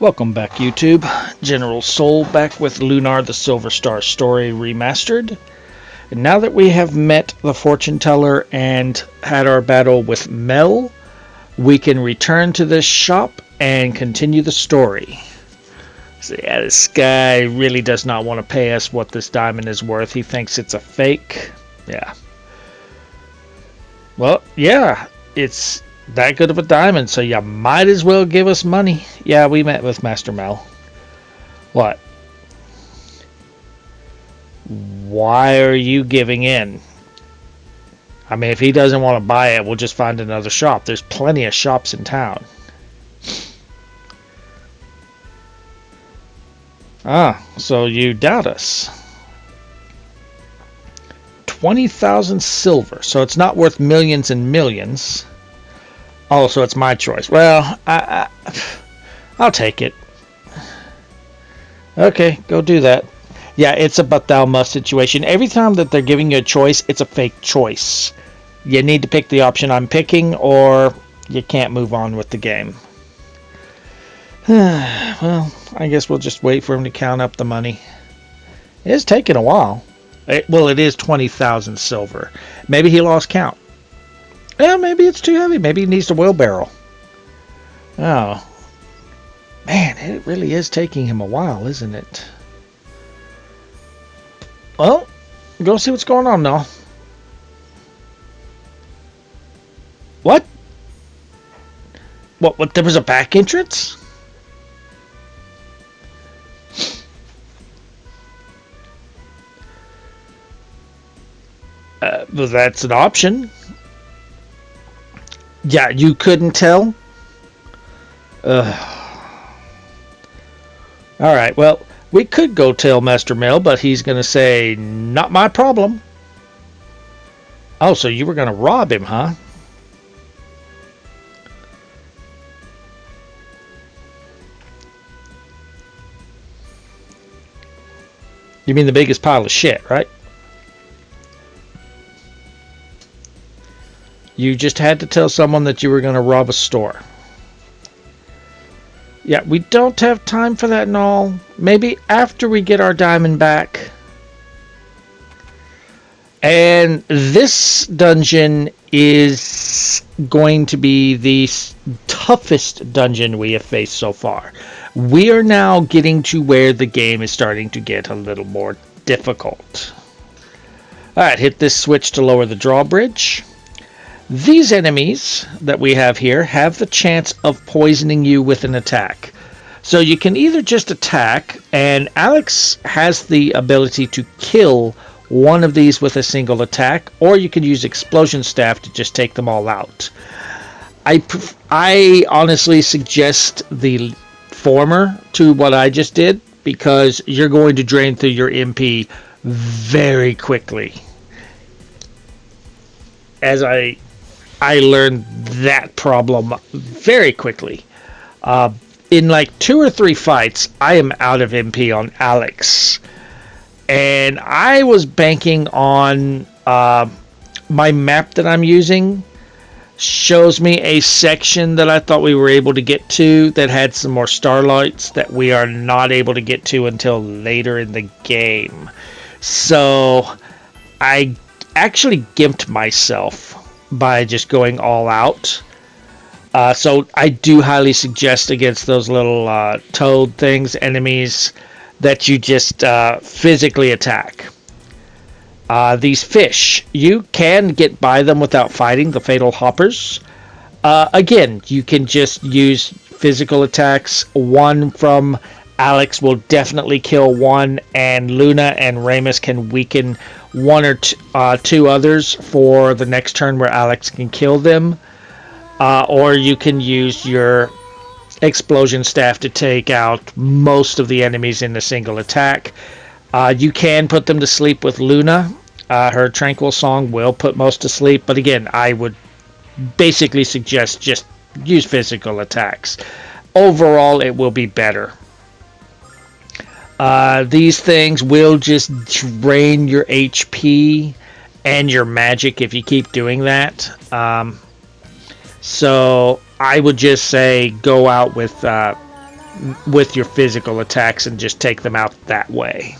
Welcome back, YouTube. General Soul back with Lunar the Silver Star story remastered. And now that we have met the fortune teller and had our battle with Mel, we can return to this shop and continue the story. So yeah, this guy really does not want to pay us what this diamond is worth. He thinks it's a fake. Yeah. Well, yeah, it's that good of a diamond, so you might as well give us money. Yeah, we met with Master Mel. What? Why are you giving in? I mean, if he doesn't want to buy it, we'll just find another shop. There's plenty of shops in town. Ah, so you doubt us. 20,000 silver, so it's not worth millions and millions. Oh, so it's my choice. Well, I'll take it. Okay, go do that. Yeah, it's a but thou must situation. Every time that they're giving you a choice, it's a fake choice. You need to pick the option I'm picking, or you can't move on with the game. Well, I guess we'll just wait for him to count up the money. It's taking a while. Well, it is 20,000 silver. Maybe he lost count. Yeah, maybe it's too heavy. Maybe he needs a wheelbarrow. Oh. Man, it really is taking him a while, isn't it? Well, go see what's going on now. What? What? There was a back entrance? Well, that's an option. Yeah, you couldn't tell? Alright, well, we could go tell Master Mel, but he's going to say, not my problem. Oh, so you were going to rob him, huh? You mean the biggest pile of shit, right? You just had to tell someone that you were going to rob a store. Yeah, we don't have time for that and all. Maybe after we get our diamond back. And this dungeon is going to be the toughest dungeon we have faced so far. We are now getting to where the game is starting to get a little more difficult. Alright, hit this switch to lower the drawbridge. These enemies that we have here have the chance of poisoning you with an attack. So you can either just attack, and Alex has the ability to kill one of these with a single attack, or you can use explosion staff to just take them all out. I honestly suggest the former to what I just did, because you're going to drain through your MP very quickly. As I learned that problem very quickly. In like 2 or 3 fights, I am out of MP on Alex. And I was banking on my map that I'm using shows me a section that I thought we were able to get to that had some more starlights that we are not able to get to until later in the game. So I actually gimped myself by just going all out. So I do highly suggest against those little toad things, enemies, that you just physically attack. These fish, you can get by them without fighting, the fatal hoppers. Again, you can just use physical attacks. One from Alex will definitely kill one, and Luna and Ramus can weaken one or two others for the next turn where Alex can kill them. Or you can use your explosion staff to take out most of the enemies in a single attack. You can put them to sleep with Luna. Her tranquil song will put most to sleep, but again, I would basically suggest just use physical attacks. Overall, it will be better. These things will just drain your HP and your magic if you keep doing that. So I would just say go out with with your physical attacks and just take them out that way.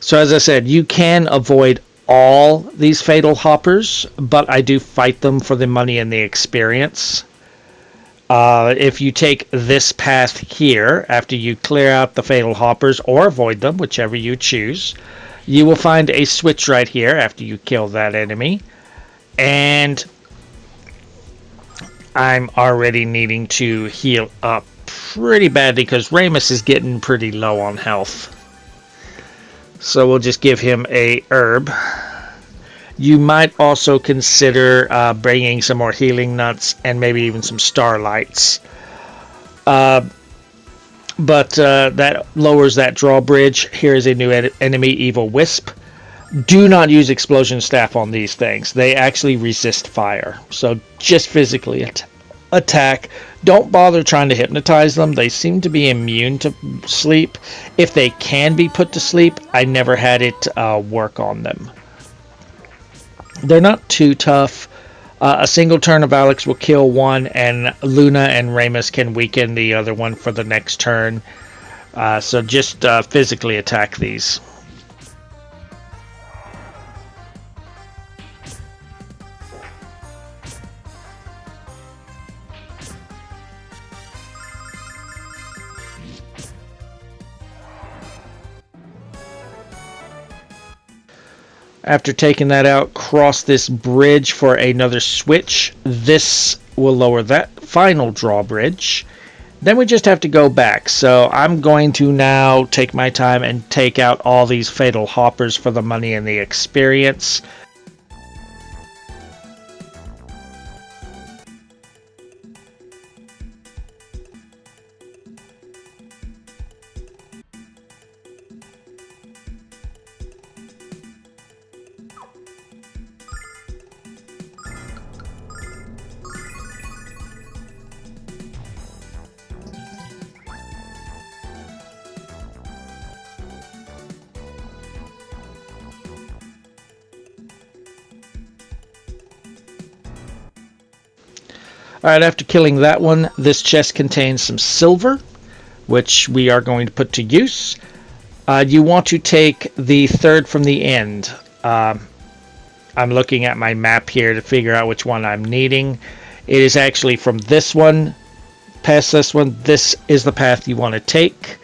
So as I said, you can avoid all these fatal hoppers, but I do fight them for the money and the experience. If you take this path here, after you clear out the fatal hoppers or avoid them, whichever you choose, you will find a switch right here after you kill that enemy. And I'm already needing to heal up pretty badly because Ramus is getting pretty low on health. So we'll just give him a herb. You might also consider bringing some more healing nuts and maybe even some starlights. But that lowers that drawbridge. Here is a new enemy, Evil Wisp. Do not use explosion staff on these things. They actually resist fire. So just physically attack. Don't bother trying to hypnotize them. They seem to be immune to sleep. If they can be put to sleep, I never had it work on them. They're not too tough. A single turn of Alex will kill one, and Luna and Ramus can weaken the other one for the next turn. So just physically attack these. After taking that out, cross this bridge for another switch. This will lower that final drawbridge. Then we just have to go back. So I'm going to now take my time and take out all these fatal hoppers for the money and the experience. Alright, after killing that one, this chest contains some silver, which we are going to put to use. You want to take the third from the end. I'm looking at my map here to figure out which one I'm needing. It is actually from this one, past this one. This is the path you want to take.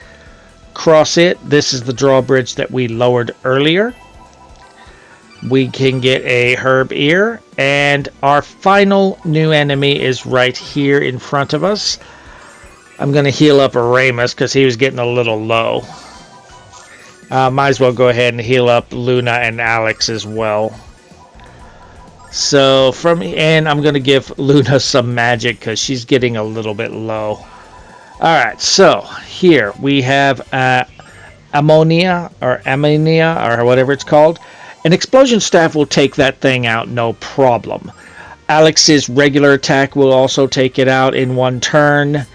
Cross it. This is the drawbridge that we lowered earlier. We can get a herb ear, and our final new enemy is right here in front of us. I'm going to heal up Ramus because he was getting a little low. Might as well go ahead and heal up Luna and Alex as well. So and I'm going to give Luna some magic because she's getting a little bit low. Alright, so here we have ammonia or whatever it's called. An explosion staff will take that thing out, no problem. Alex's regular attack will also take it out in one turn.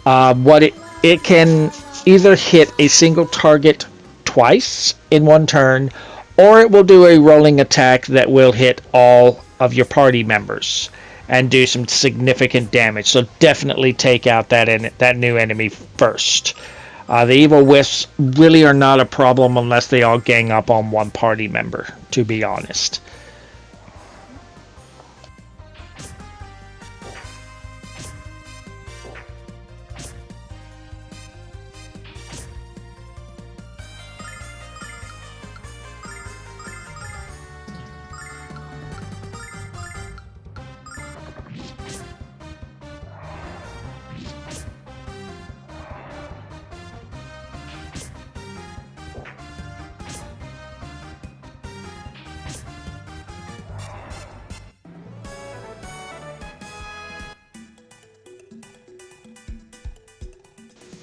It can either hit a single target twice in one turn, or it will do a rolling attack that will hit all of your party members and do some significant damage. So definitely take out that new enemy first. The evil wisps really are not a problem unless they all gang up on one party member, to be honest.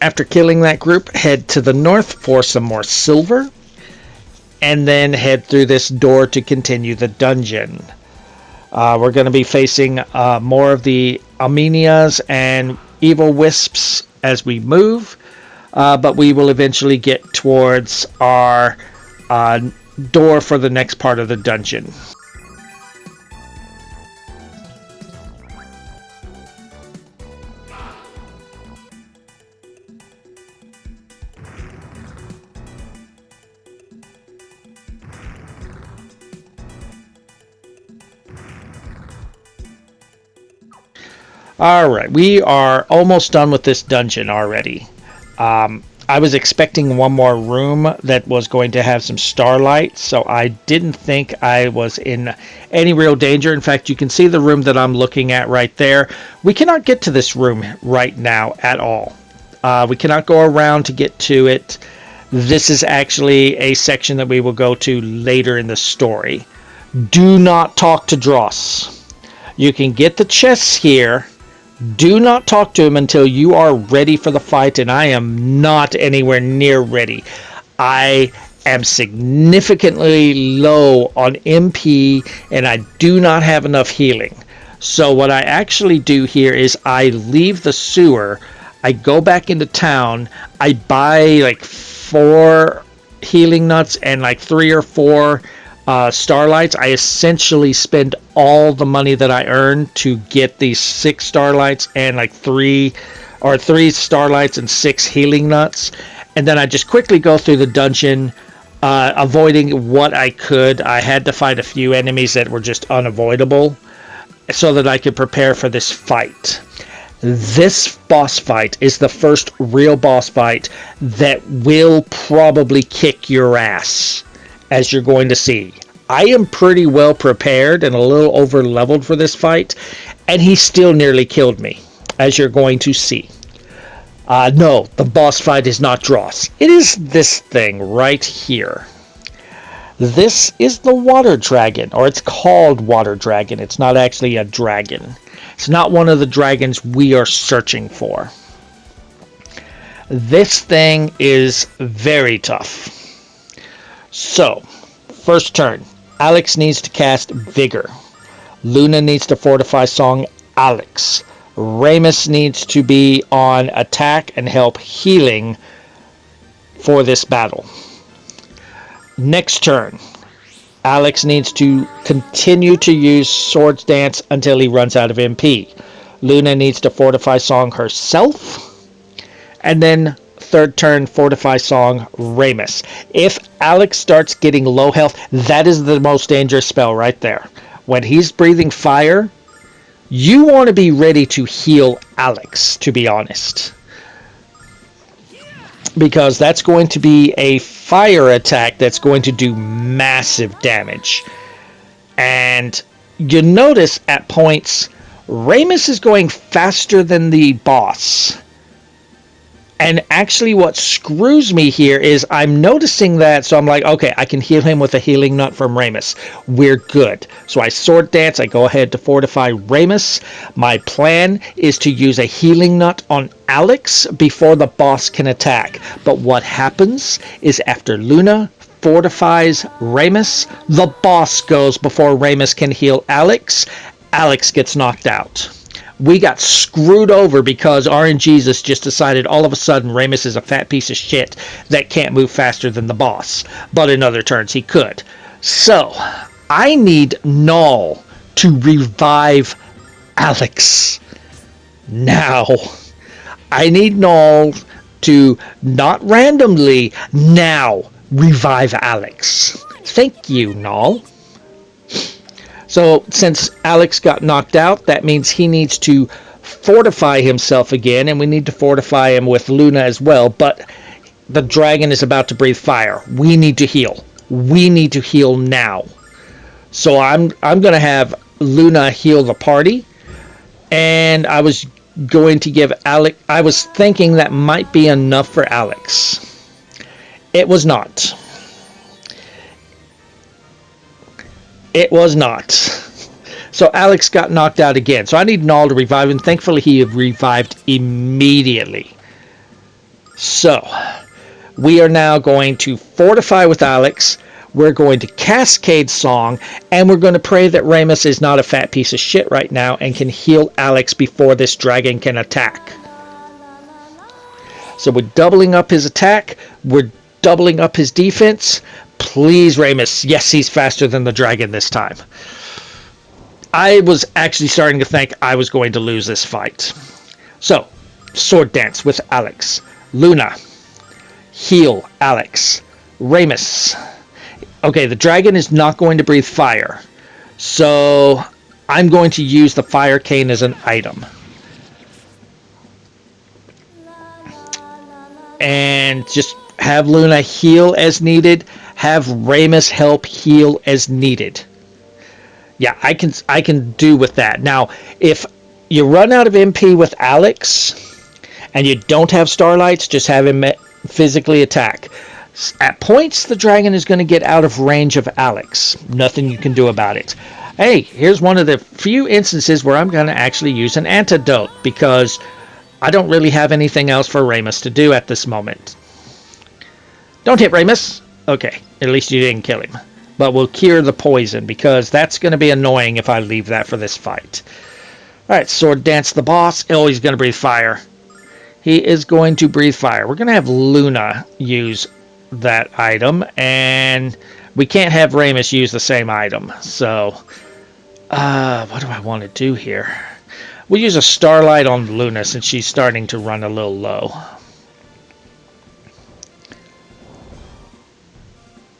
After killing that group, head to the north for some more silver, and then head through this door to continue the dungeon. We're going to be facing more of the Armenias and evil wisps as we move, but we will eventually get towards our door for the next part of the dungeon. Alright, we are almost done with this dungeon already. I was expecting one more room that was going to have some starlight, so I didn't think I was in any real danger. In fact, you can see the room that I'm looking at right there. We cannot get to this room right now at all. We cannot go around to get to it. This is actually a section that we will go to later in the story. Do not talk to Dross. You can get the chests here. Do not talk to him until you are ready for the fight, and I am not anywhere near ready. I am significantly low on MP, and I do not have enough healing. So what I actually do here is I leave the sewer, I go back into town, I buy like 4 healing nuts and like 3 or 4 starlights. I essentially spend all the money that I earn to get these 6 starlights and like 3 starlights and 6 healing nuts, and then I just quickly go through the dungeon, avoiding what I could. I had to fight a few enemies that were just unavoidable so that I could prepare for this fight. This boss fight is the first real boss fight that will probably kick your ass, as you're going to see. I am pretty well prepared and a little over leveled for this fight, and he still nearly killed me, as you're going to see. No, the boss fight is not Dross. It is this thing right here. This is the water dragon, or it's called water dragon. It's not actually a dragon. It's not one of the dragons we are searching for. This thing is very tough. So, first turn, Alex needs to cast Vigor. Luna needs to fortify Song Alex. Ramus needs to be on attack and help healing for this battle. Next turn, Alex needs to continue to use Swords Dance until he runs out of MP. Luna needs to fortify Song herself. And then third turn, fortify Song Ramus. If Alex starts getting low health, that is the most dangerous spell right there. When he's breathing fire, you want to be ready to heal Alex, to be honest. Because that's going to be a fire attack that's going to do massive damage. And you notice at points, Ramus is going faster than the boss. And actually what screws me here is I'm noticing that, so I'm like, okay, I can heal him with a healing nut from Ramus. We're good. So I sword dance, I go ahead to fortify Ramus. My plan is to use a healing nut on Alex before the boss can attack. But what happens is after Luna fortifies Ramus, the boss goes before Ramus can heal Alex. Alex gets knocked out. We got screwed over because RNGesus just decided all of a sudden Ramus is a fat piece of shit that can't move faster than the boss. But in other turns he could. So, I need Null to revive Alex. Now, I need Null to not randomly now revive Alex. Thank you, Null. So, since Alex got knocked out, that means he needs to fortify himself again, and we need to fortify him with Luna as well, but the dragon is about to breathe fire. We need to heal. We need to heal now. So I'm going to have Luna heal the party, and I was going to give Alex... I was thinking that might be enough for Alex. It was not. It was not. So Alex got knocked out again. So I need Null to revive him. Thankfully, he revived immediately. So, we are now going to fortify with Alex. We're going to cascade song, and we're going to pray that Ramus is not a fat piece of shit right now and can heal Alex before this dragon can attack. So we're doubling up his attack. We're doubling up his defense. Please, Ramus. Yes, he's faster than the dragon this time. I was actually starting to think I was going to lose this fight. So, sword dance with Alex. Luna. Heal Alex. Ramus. Okay, the dragon is not going to breathe fire. So, I'm going to use the fire cane as an item. And just have Luna heal as needed. Have Ramus help heal as needed. Yeah, I can do with that. Now, if you run out of MP with Alex and you don't have Starlights, just have him physically attack. At points, the dragon is going to get out of range of Alex. Nothing you can do about it. Hey, here's one of the few instances where I'm going to actually use an antidote because I don't really have anything else for Ramus to do at this moment. Don't hit Ramus. Okay, at least you didn't kill him. But we'll cure the poison because that's going to be annoying if I leave that for this fight. Alright, sword dance the boss. Oh, he's going to breathe fire. He is going to breathe fire. We're going to have Luna use that item, and we can't have Ramus use the same item. So, what do I want to do here? We'll use a Starlight on Luna since she's starting to run a little low.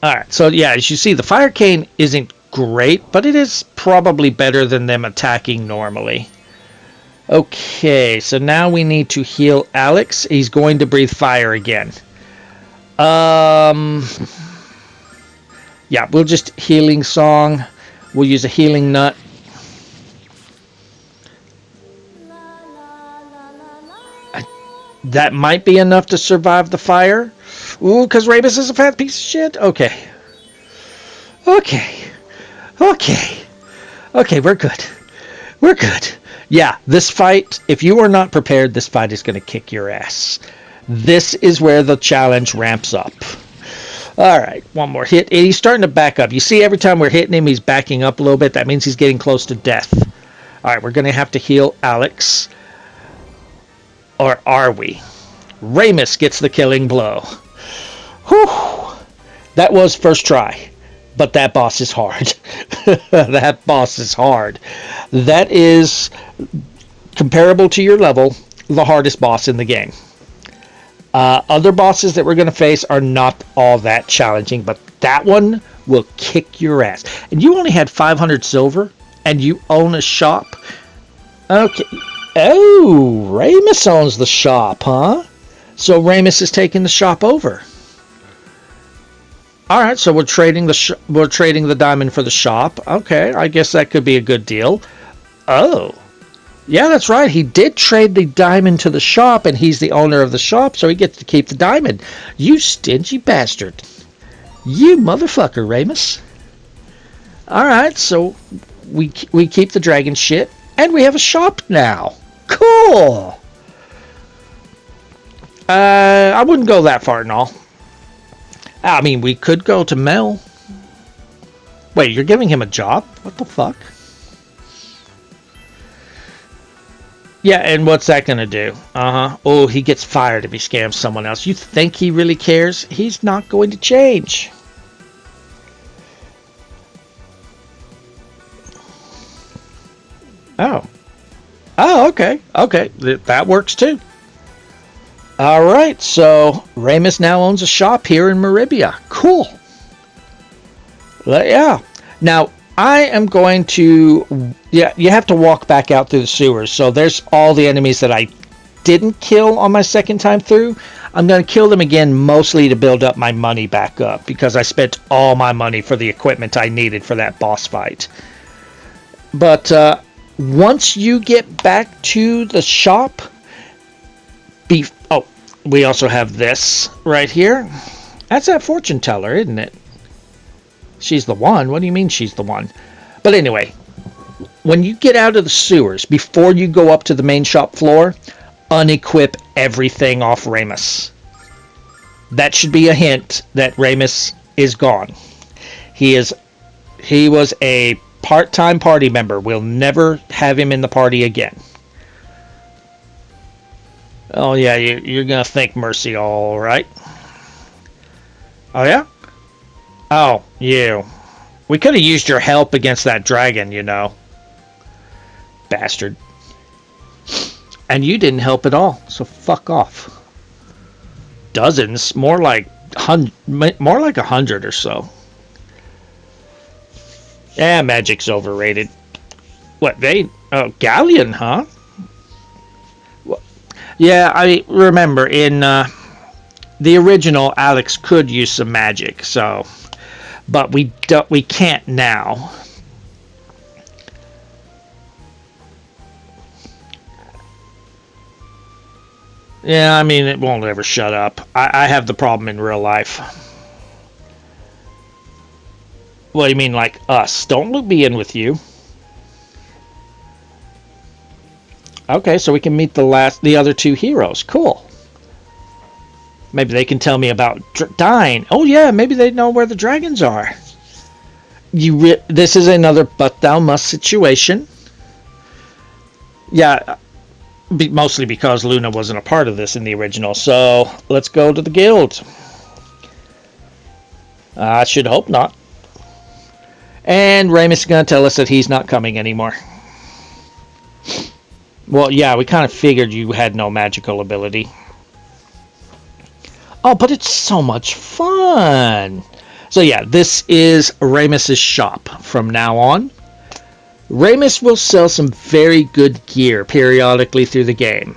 Alright, so yeah, as you see, the Fire Cane isn't great, but it is probably better than them attacking normally. Okay, so now we need to heal Alex. He's going to breathe fire again. Yeah, we'll just healing song. We'll use a healing nut. That might be enough to survive the fire. Ooh, because Ramus is a fat piece of shit? Okay. Okay, we're good. We're good. Yeah, this fight, if you are not prepared, this fight is going to kick your ass. This is where the challenge ramps up. Alright, one more hit. And he's starting to back up. You see, every time we're hitting him, he's backing up a little bit. That means he's getting close to death. Alright, we're going to have to heal Alex. Or are we? Ramus gets the killing blow. Whew. That was first try. But that boss is hard. That boss is hard. That is, comparable to your level, the hardest boss in the game. Other bosses that we're going to face are not all that challenging, but that one will kick your ass. And you only had 500 silver, and you own a shop? Okay. Oh, Ramus owns the shop, huh? So Ramus is taking the shop over. All right, so we're trading the diamond for the shop. Okay, I guess that could be a good deal. Oh, yeah, that's right. He did trade the diamond to the shop, and he's the owner of the shop, so he gets to keep the diamond. You stingy bastard! You motherfucker, Ramus. All right, so we keep the dragon shit, and we have a shop now. Cool. I wouldn't go that far and all. I mean, we could go to Mel. Wait, you're giving him a job? What the fuck? Yeah, and what's that going to do? Oh, he gets fired if he scams someone else. You think he really cares? He's not going to change. Oh. Oh, okay. Okay, that works too. Alright, so Ramus now owns a shop here in Meribia. Cool. Yeah. Now, I am going to... Yeah, you have to walk back out through the sewers. So there's all the enemies that I didn't kill on my second time through. I'm going to kill them again mostly to build up my money back up. Because I spent all my money for the equipment I needed for that boss fight. But once you get back to the shop... Oh, we also have this right here. That's that fortune teller, isn't it? She's the one. What do you mean she's the one? But anyway, when you get out of the sewers, before you go up to the main shop floor, unequip everything off Ramus. That should be a hint that Ramus is gone. He was a part-time party member. We'll never have him in the party again. Oh yeah, you're gonna think Mercy, all right. Oh yeah? Oh, you. We could have used your help against that dragon, you know. Bastard. And you didn't help at all, so fuck off. Dozens, more like 100 or so. Yeah, magic's overrated. What, Galleon, huh? Yeah, I remember in the original, Alex could use some magic, so, but we can't now. Yeah, I mean, it won't ever shut up. I have the problem in real life. What do you mean, like us? Don't loop me in with you. Okay, so we can meet the other two heroes. Cool. Maybe they can tell me about dying. Oh yeah, maybe they know where the dragons are. This is another but thou must situation. Yeah, mostly because Luna wasn't a part of this in the original. So let's go to the guild. I should hope not. And Ramus is going to tell us that he's not coming anymore. Well, yeah, we kind of figured you had no magical ability. Oh, but it's so much fun. So yeah, this is Ramus's shop from now on. Ramus will sell some very good gear periodically through the game.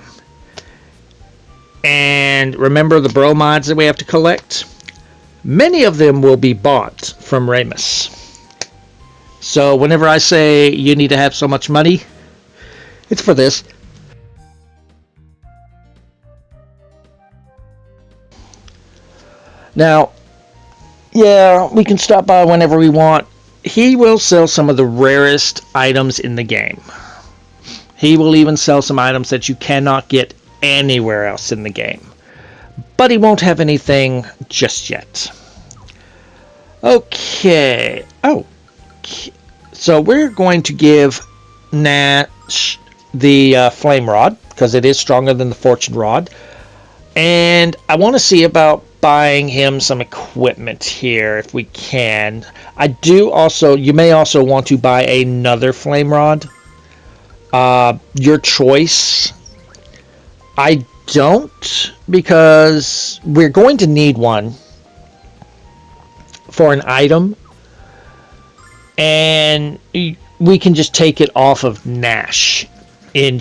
And remember the bromides that we have to collect? Many of them will be bought from Ramus. So whenever I say you need to have so much money, it's for this. Now, yeah, we can stop by whenever we want. He will sell some of the rarest items in the game. He will even sell some items that you cannot get anywhere else in the game. But he won't have anything just yet. Okay. Oh. So we're going to give Nash the flame rod, because it is stronger than the fortune rod. And I want to see about buying him some equipment here if we can. You may also want to buy another flame rod. Your choice. I don't, because we're going to need one for an item, and we can just take it off of Nash in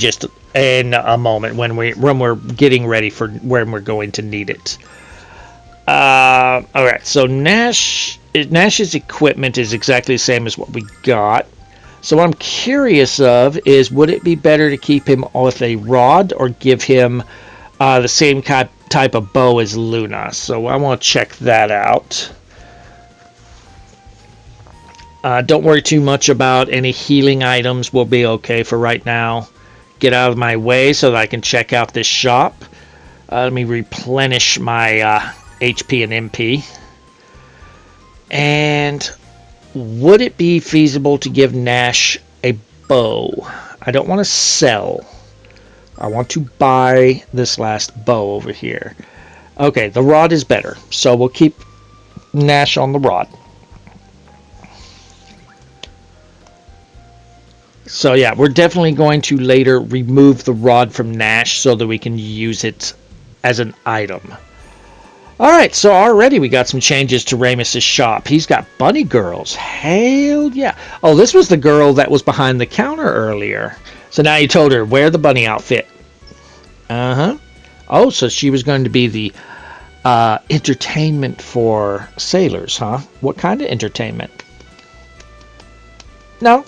a moment when we're getting ready for when we're going to need it. All right, so Nash's equipment is exactly the same as what we got. So what I'm curious of is, would it be better to keep him with a rod or give him the same type of bow as Luna? So I want to check that out. Don't worry too much about any healing items. We'll be okay for right now. Get out of my way so that I can check out this shop. Let me replenish my HP and MP. And would it be feasible to give Nash a bow? I don't want to sell. I want to buy this last bow over here. Okay, the rod is better, so we'll keep Nash on the rod. So yeah, we're definitely going to later remove the rod from Nash so that we can use it as an item. Alright, so already we got some changes to Ramus's shop. He's got bunny girls. Hell yeah. Oh, this was the girl that was behind the counter earlier. So now you told her, wear the bunny outfit. Uh-huh. Oh, so she was going to be the entertainment for sailors, huh? What kind of entertainment? No,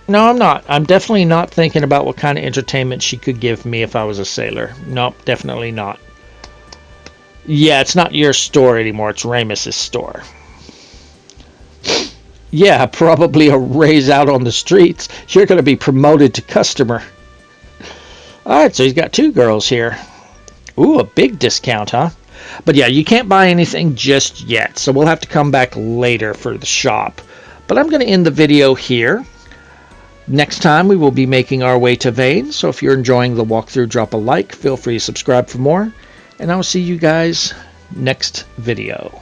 I'm not. I'm definitely not thinking about what kind of entertainment she could give me if I was a sailor. Nope, definitely not. Yeah, it's not your store anymore. It's Ramus's store. Yeah, probably a raise out on the streets. You're going to be promoted to customer. Alright, so he's got two girls here. Ooh, a big discount, huh? But yeah, you can't buy anything just yet, so we'll have to come back later for the shop. But I'm going to end the video here. Next time we will be making our way to Vane, so if you're enjoying the walkthrough, drop a like, feel free to subscribe for more, and I will see you guys next video.